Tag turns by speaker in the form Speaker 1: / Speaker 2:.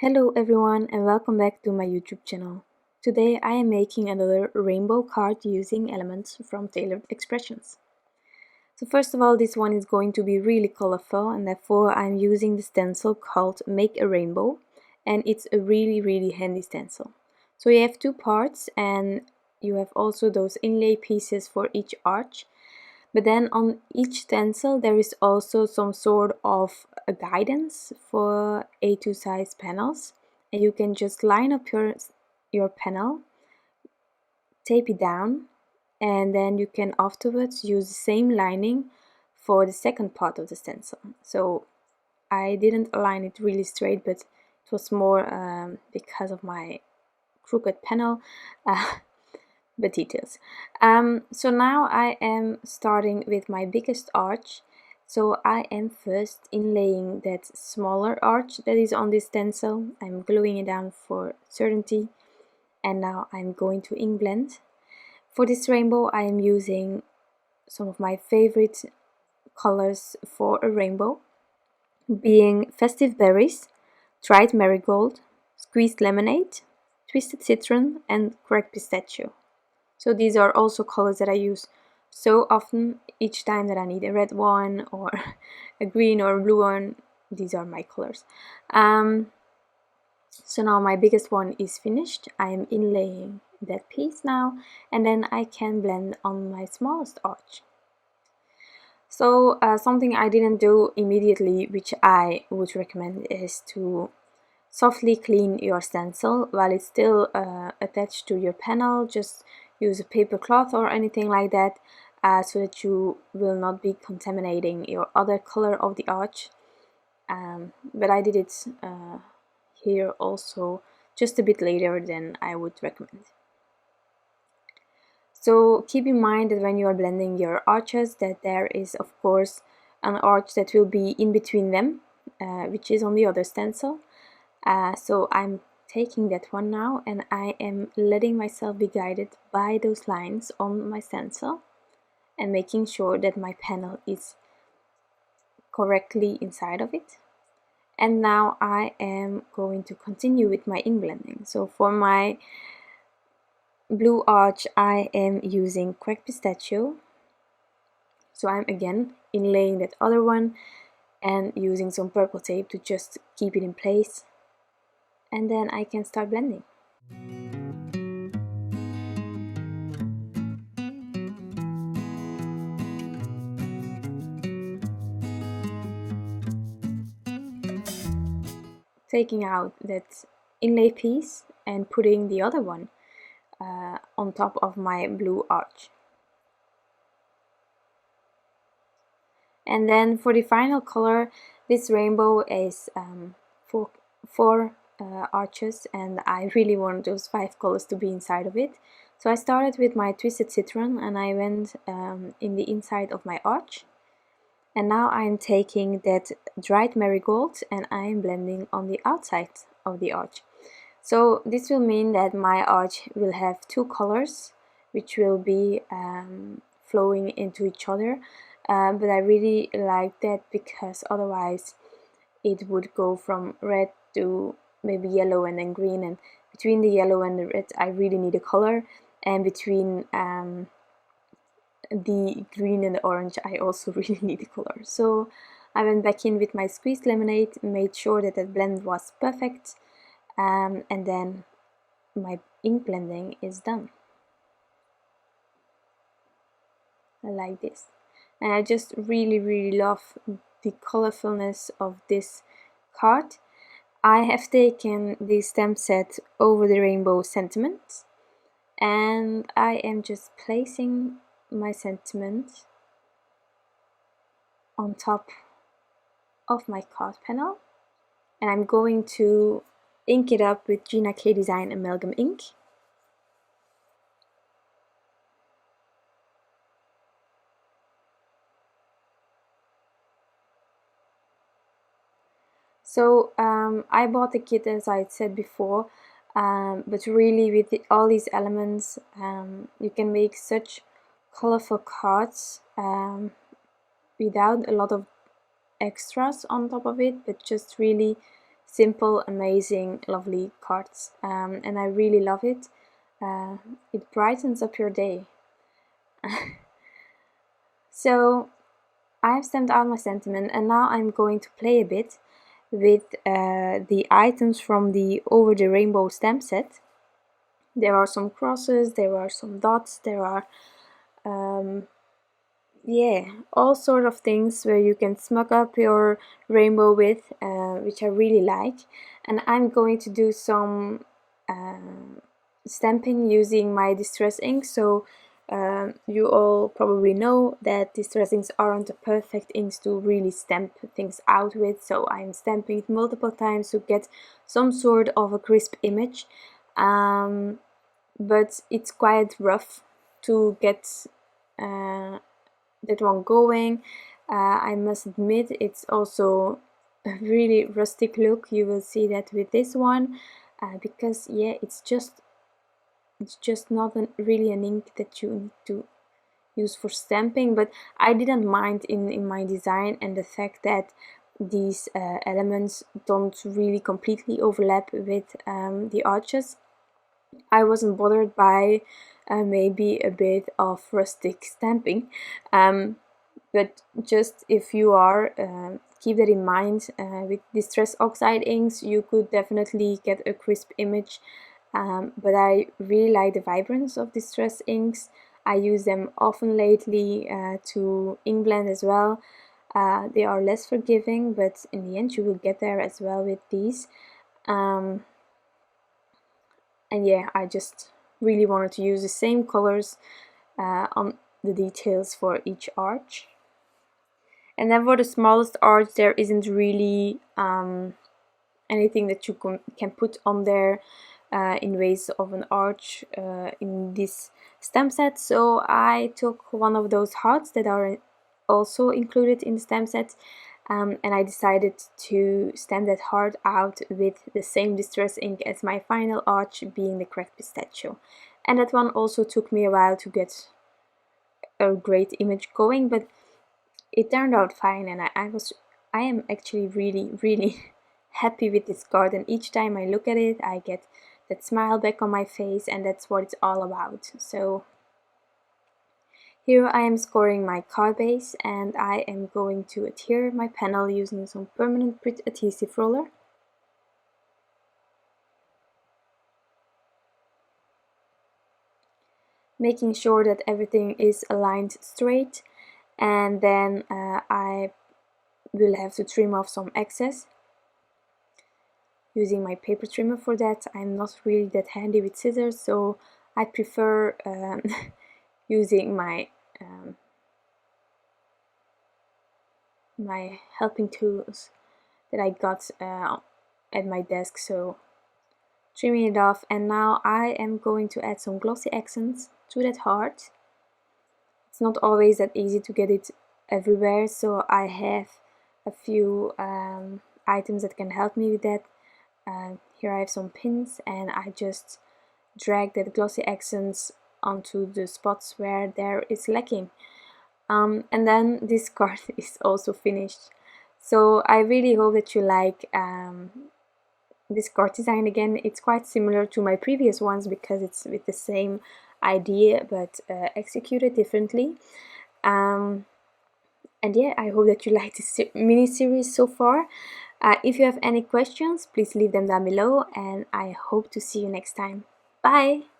Speaker 1: Hello everyone and welcome back to my YouTube channel. Today I am making another rainbow card using elements from Tailored Expressions. So first of all, this one is going to be really colorful and therefore I'm using the stencil called Make A Rainbow, and it's a really handy stencil. So you have two parts and you have also those inlay pieces for each arch. But then on each stencil there is also some sort of a guidance for A2 size panels, and you can just line up your panel, tape it down, and then you can afterwards use the same lining for the second part of the stencil. So I didn't align it really straight, but it was more because of my crooked panel. But details. So now I am starting with my biggest arch. So I am first inlaying that smaller arch that is on this stencil. I'm gluing it down for certainty, and now I'm going to ink blend. For this rainbow I am using some of my favorite colors for a rainbow, being Festive Berries, Dried Marigold, Squeezed Lemonade, Twisted Citron and Cracked Pistachio. So these are also colors that I use so often. Each time that I need a red one or a green or a blue one, these are my colors. So now my biggest one is finished. I am inlaying that piece now, and then I can blend on my smallest arch. So something I didn't do immediately, which I would recommend, is to softly clean your stencil while it's still attached to your panel. Just use a paper cloth or anything like that so that you will not be contaminating your other color of the arch. But I did it here also just a bit later than I would recommend. So keep in mind that when you are blending your arches, that there is of course an arch that will be in between them, which is on the other stencil. So I'm taking that one now, and I am letting myself be guided by those lines on my stencil and making sure that my panel is correctly inside of it. And now I am going to continue with my ink blending. So for my blue arch I am using Cracked Pistachio. So I'm again inlaying that other one and using some purple tape to just keep it in place, and then I can start blending. Taking out that inlay piece and putting the other one on top of my blue arch. And then for the final color, this rainbow is four arches, and I really want those 5 colors to be inside of it. So I started with my Twisted Citron and I went in the inside of my arch. And now I'm taking that Dried Marigold and I'm blending on the outside of the arch. So this will mean that my arch will have 2 colors which will be flowing into each other, but I really like that because otherwise it would go from red to maybe yellow and then green, and between the yellow and the red I really need a color, and between the green and the orange I also really need a color. So I went back in with my squeezed lemonade, made sure that that blend was perfect, and then my ink blending is done. Like this. And I just really love the colorfulness of this card. I have taken the stamp set Over the Rainbow sentiment, and I am just placing my sentiment on top of my card panel, and I'm going to ink it up with Gina K Design Amalgam ink. So I bought the kit as I said before, but really with all these elements you can make such colorful cards without a lot of extras on top of it, but just really simple, amazing, lovely cards, and I really love it. It brightens up your day. So I've stamped out my sentiment, and now I'm going to play a bit with the items from the Over the Rainbow stamp set. There are some crosses, there are some dots, there are yeah, all sort of things where you can smug up your rainbow with, which I really like. And I'm going to do some stamping using my distress ink. So you all probably know that distress inks aren't the perfect inks to really stamp things out with, so I'm stamping it multiple times to get some sort of a crisp image, but it's quite rough to get that one going. I must admit, it's also a really rustic look. You will see that with this one, because yeah, it's just not really an ink that you need to use for stamping. But I didn't mind in my design, and the fact that these elements don't really completely overlap with the arches. I wasn't bothered by maybe a bit of rustic stamping, but just if you are, keep that in mind. With distress oxide inks you could definitely get a crisp image, but I really like the vibrance of distress inks. I use them often lately to ink blend as well. They are less forgiving, but in the end you will get there as well with these. And yeah, I just really wanted to use the same colors on the details for each arch. And then for the smallest arch, there isn't really anything that you can put on there in ways of an arch in this stamp set. So I took one of those hearts that are also included in the stamp set, and I decided to stamp that heart out with the same distress ink as my final arch, being the correct Pistachio. And that one also took me a while to get a great image going, but it turned out fine, and I am actually really happy with this card, and each time I look at it I get that smile back on my face, and that's what it's all about. So here I am scoring my card base, and I am going to adhere my panel using some permanent Pritt adhesive roller. Making sure that everything is aligned straight, and then I will have to trim off some excess using my paper trimmer for that. I'm not really that handy with scissors, so I prefer using my my helping tools that I got at my desk. So trimming it off, and now I am going to add some glossy accents to that heart. It's not always that easy to get it everywhere, so I have a few items that can help me with that. Here I have some pins, and I just drag that glossy accents onto the spots where there is lacking. And then this card is also finished. So I really hope that you like this card design. Again, it's quite similar to my previous ones because it's with the same idea but executed differently. And yeah, I hope that you like this mini series so far. If you have any questions, please leave them down below, and I hope to see you next time. Bye!